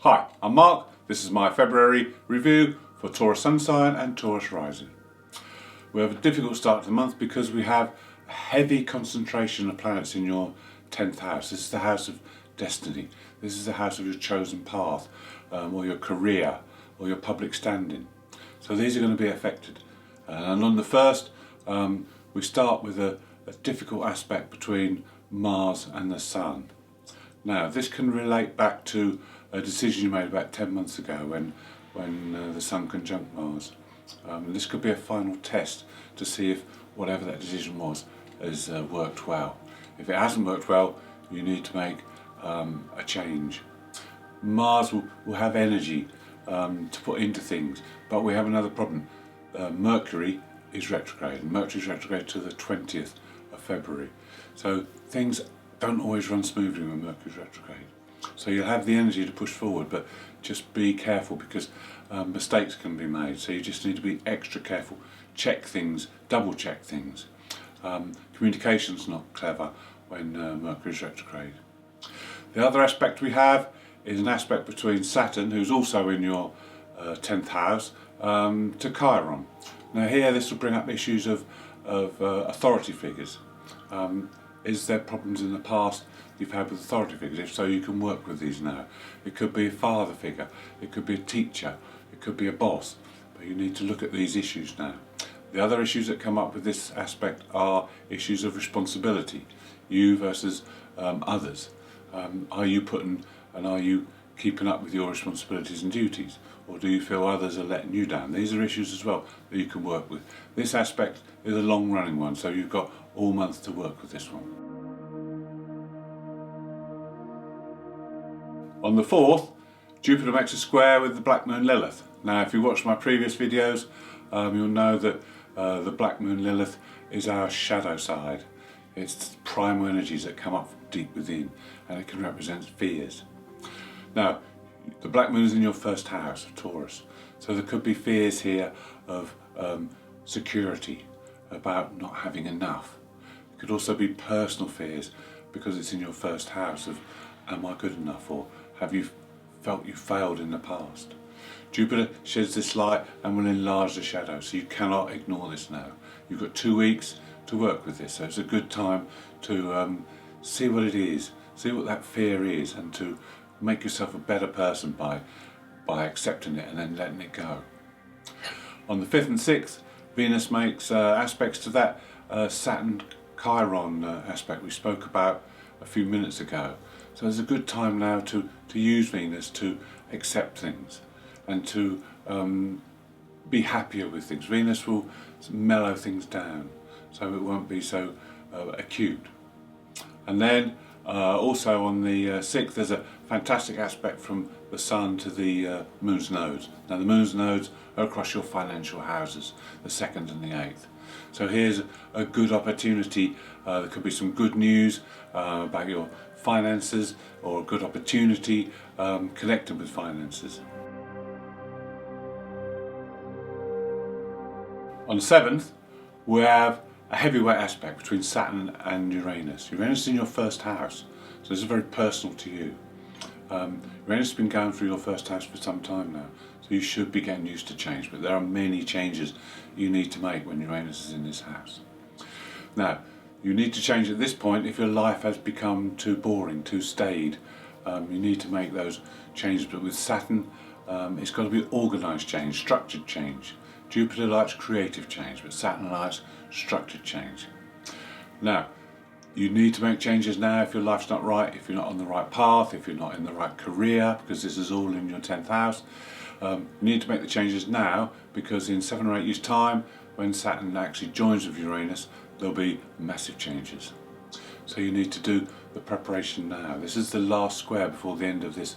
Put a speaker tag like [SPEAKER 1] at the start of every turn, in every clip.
[SPEAKER 1] Hi, I'm Mark. This is my February review for Taurus Sun sign and Taurus rising. We have a difficult start to the month because we have a heavy concentration of planets in your 10th house. This is the house of destiny. This is the house of your chosen path, or your career, or your public standing. So these are going to be affected. And on the first, we start with a difficult aspect between Mars and the Sun. Now, this can relate back to a decision you made about 10 months ago when the Sun conjunct Mars. This could be a final test to see if whatever that decision was has worked well. If it hasn't worked well, you need to make a change. Mars will have energy to put into things, but we have another problem. Mercury is retrograde. Mercury is retrograde to the 20th of February. So things don't always run smoothly when Mercury is retrograde. So you'll have the energy to push forward, but just be careful because mistakes can be made. So you just need to be extra careful. Check things, double check things. Communication's not clever when Mercury is retrograde. The other aspect we have is an aspect between Saturn, who's also in your 10th house, to Chiron. Now here this will bring up issues of authority figures. Is there problems in the past you've had with authority figures? If so, you can work with these now. It could be a father figure, it could be a teacher, it could be a boss, but you need to look at these issues now. The other issues that come up with this aspect are issues of responsibility, you versus others. Are you putting and are you keeping up with your responsibilities and duties, or do you feel others are letting you down? These are issues as well that you can work with. This aspect is a long running one, so you've got all month to work with this one. On the 4th, Jupiter makes a square with the Black Moon Lilith. Now if you watch my previous videos, you'll know that the Black Moon Lilith is our shadow side. It's primal energies that come up from deep within, and it can represent fears. Now, the Black Moon is in your first house of Taurus, so there could be fears here of security, about not having enough. It could also be personal fears because it's in your first house of am I good enough, or have you felt you failed in the past. Jupiter sheds this light and will enlarge the shadow, so you cannot ignore this now. You've got 2 weeks to work with this, so it's a good time to see what it is, see what that fear is, and to make yourself a better person by accepting it and then letting it go. On the 5th and 6th, Venus makes aspects to that Saturn Chiron aspect we spoke about a few minutes ago. So there's a good time now to use Venus to accept things and to be happier with things. Venus will mellow things down so it won't be so acute. And then also on the 6th there's a fantastic aspect from the Sun to the Moon's nodes. Now the Moon's nodes are across your financial houses, the 2nd and the 8th. So here's a good opportunity. There could be some good news about your finances, or a good opportunity connected with finances. On the 7th we have a heavyweight aspect between Saturn and Uranus. Uranus is in your first house, so this is very personal to you. Uranus has been going through your first house for some time now, so you should be getting used to change, but there are many changes you need to make when Uranus is in this house. Now, you need to change at this point if your life has become too boring, too staid. You need to make those changes, but with Saturn, it's got to be organised change, structured change. Jupiter likes creative change, but Saturn likes structured change. Now, you need to make changes now if your life's not right, if you're not on the right path, if you're not in the right career, because this is all in your 10th house. You need to make the changes now, because in 7 or 8 years' time, when Saturn actually joins with Uranus, there'll be massive changes. So you need to do the preparation now. This is the last square before the end of this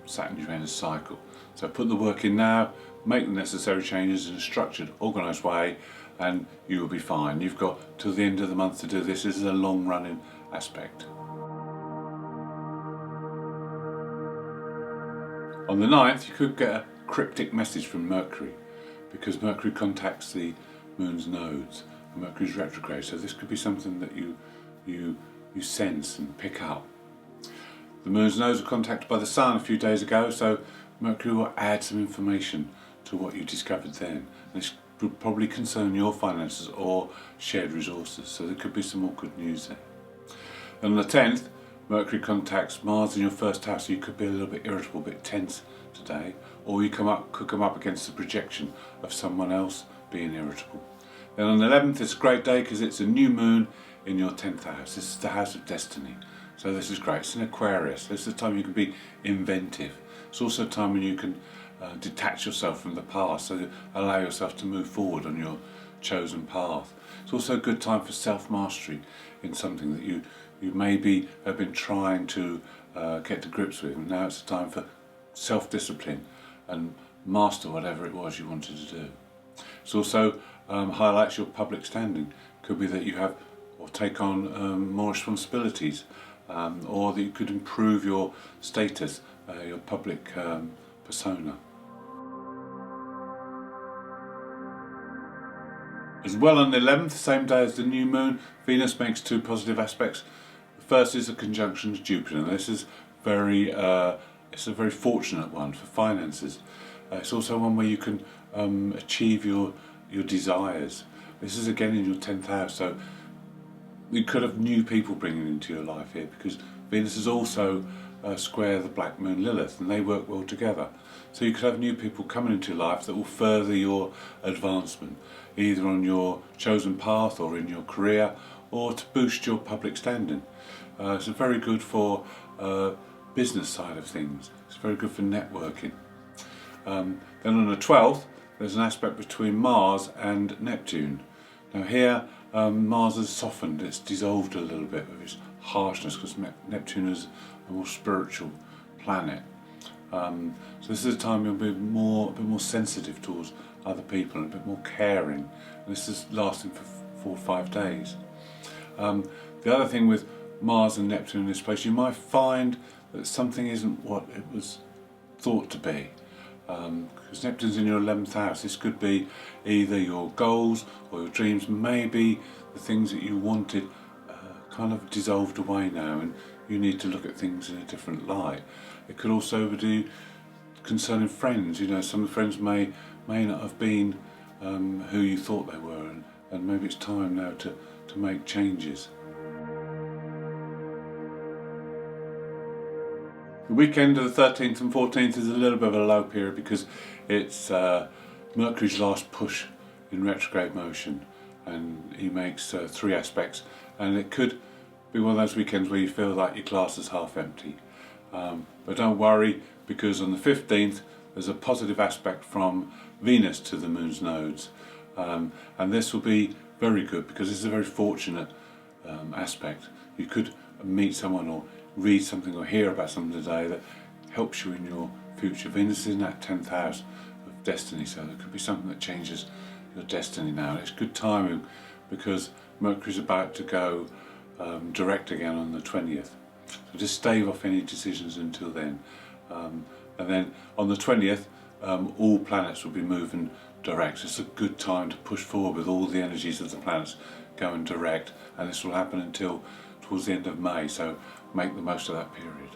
[SPEAKER 1] Saturn-Uranus cycle. So put the work in now, make the necessary changes in a structured, organised way, and you will be fine. You've got till the end of the month to do this. This is a long-running aspect. On the 9th, you could get a cryptic message from Mercury, because Mercury contacts the Moon's nodes, and Mercury's retrograde, so this could be something that you sense and pick up. The Moon's nodes were contacted by the Sun a few days ago, so Mercury will add some information to what you discovered then. This would probably concern your finances or shared resources, so there could be some more good news there. And on the 10th, Mercury contacts Mars in your first house, so you could be a little bit irritable, a bit tense today, or you could come up against the projection of someone else being irritable. Then on the 11th, it's a great day because it's a new moon in your 10th house. This is the house of destiny. So this is great. It's in Aquarius. This is a time you can be inventive. It's also a time when you can detach yourself from the past, so allow yourself to move forward on your chosen path. It's also a good time for self-mastery in something that you maybe have been trying to get to grips with, and now it's a time for self-discipline and master whatever it was you wanted to do. It also highlights your public standing. Could be that you have or take on more responsibilities, or that you could improve your status, your public persona. As well, on the 11th, same day as the new moon, Venus makes two positive aspects. The first is a conjunction to Jupiter, and this is it's a very fortunate one for finances. It's also one where you can achieve your desires. This is again in your 10th house, so you could have new people bringing into your life here, because Venus is also square the black moon Lilith, and they work well together. So you could have new people coming into your life that will further your advancement, either on your chosen path or in your career, or to boost your public standing. It's very good for business side of things. It's very good for networking. Then on the 12th, there's an aspect between Mars and Neptune. Now here, Mars has softened, it's dissolved a little bit of its harshness, because Neptune is a more spiritual planet. So this is a time you'll be a bit more sensitive towards other people and a bit more caring. And this is lasting for 4 or 5 days. The other thing with Mars and Neptune in this place, you might find that something isn't what it was thought to be. Because Neptune's in your 11th house. This could be either your goals or your dreams, maybe the things that you wanted kind of dissolved away now, and you need to look at things in a different light. It could also be concerning friends. Some of the friends may not have been who you thought they were, and maybe it's time now to make changes. The weekend of the 13th and 14th is a little bit of a low period, because it's Mercury's last push in retrograde motion, and he makes 3 aspects, and it could be one of those weekends where you feel like your glass is half empty. But don't worry, because on the 15th there's a positive aspect from Venus to the Moon's nodes, and this will be very good because it's a very fortunate aspect. You could meet someone or read something or hear about something today that helps you in your future. Venus is in that 10th house of destiny, so there could be something that changes your destiny now. And it's good timing because Mercury's about to go direct again on the 20th. So just stave off any decisions until then. And then on the 20th, all planets will be moving direct. So it's a good time to push forward with all the energies of the planets going direct, and this will happen until towards the end of May, so make the most of that period.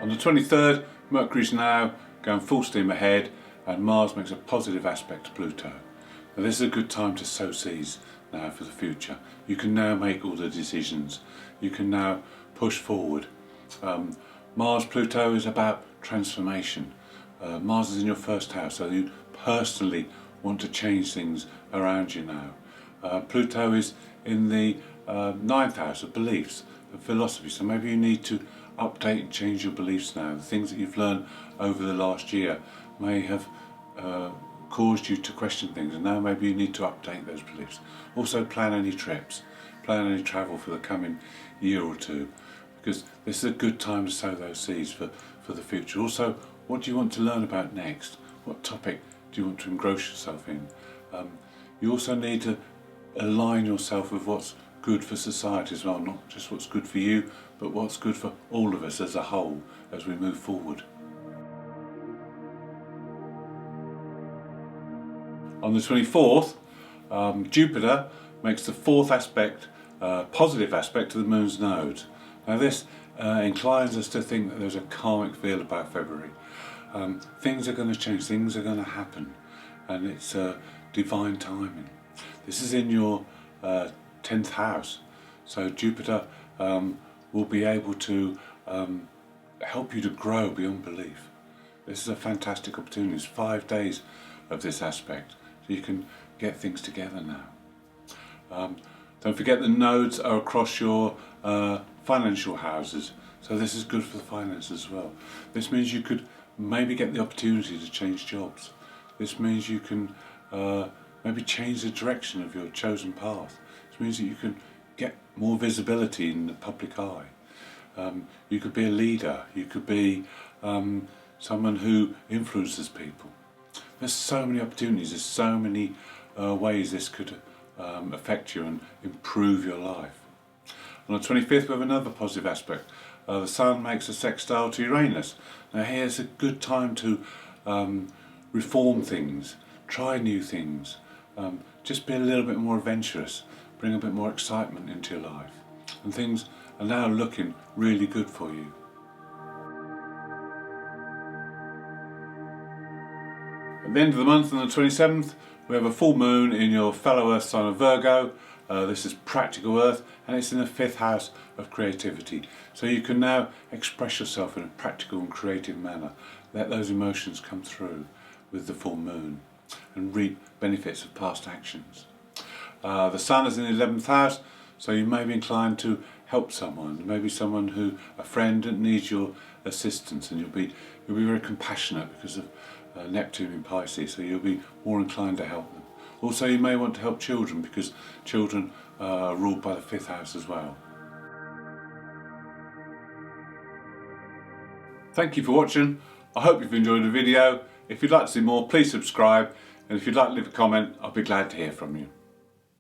[SPEAKER 1] On the 23rd, Mercury's now going full steam ahead, and Mars makes a positive aspect to Pluto. Now this is a good time to sow seeds now for the future. You can now make all the decisions. You can now push forward. Mars-Pluto is about transformation. Mars is in your first house, so you personally want to change things around you now. Pluto is in the 9th house of beliefs, of philosophy, so maybe you need to update and change your beliefs now. The things that you've learned over the last year may have caused you to question things, and now maybe you need to update those beliefs. Also plan any trips, plan any travel for the coming year or two, because this is a good time to sow those seeds for the future. Also, what do you want to learn about next? What topic do you want to engross yourself in? You also need to align yourself with what's good for society as well, not just what's good for you, but what's good for all of us as a whole as we move forward. On the 24th, Jupiter makes the 4th aspect positive aspect to the moon's node. Now this inclines us to think that there's a karmic feel about February. Things are going to change, things are going to happen, and it's divine timing. This is in your 10th house, so Jupiter will be able to help you to grow beyond belief. This is a fantastic opportunity. It's 5 days of this aspect, so you can get things together now. Don't forget the nodes are across your financial houses, so this is good for the finances as well. This means you could maybe get the opportunity to change jobs. This means you can maybe change the direction of your chosen path. This means that you can get more visibility in the public eye. You could be a leader, you could be someone who influences people. There's so many opportunities, there's so many ways this could affect you and improve your life. On the 25th we have another positive aspect. The Sun makes a sextile to Uranus. Now here's a good time to reform things, try new things, just be a little bit more adventurous, bring a bit more excitement into your life. And things are now looking really good for you. At the end of the month, on the 27th, we have a full moon in your fellow Earth sign of Virgo. This is practical Earth, and it's in the 5th house of creativity. So you can now express yourself in a practical and creative manner. Let those emotions come through with the full moon and reap benefits of past actions. The Sun is in the 11th house, so you may be inclined to help someone, maybe someone who, a friend that needs your assistance, and you'll be very compassionate because of Neptune in Pisces, so you'll be more inclined to help them. Also, you may want to help children because children are ruled by the 5th house as well. Thank you for watching. I hope you've enjoyed the video. If you'd like to see more, please subscribe, and if you'd like to leave a comment, I'll be glad to hear from you.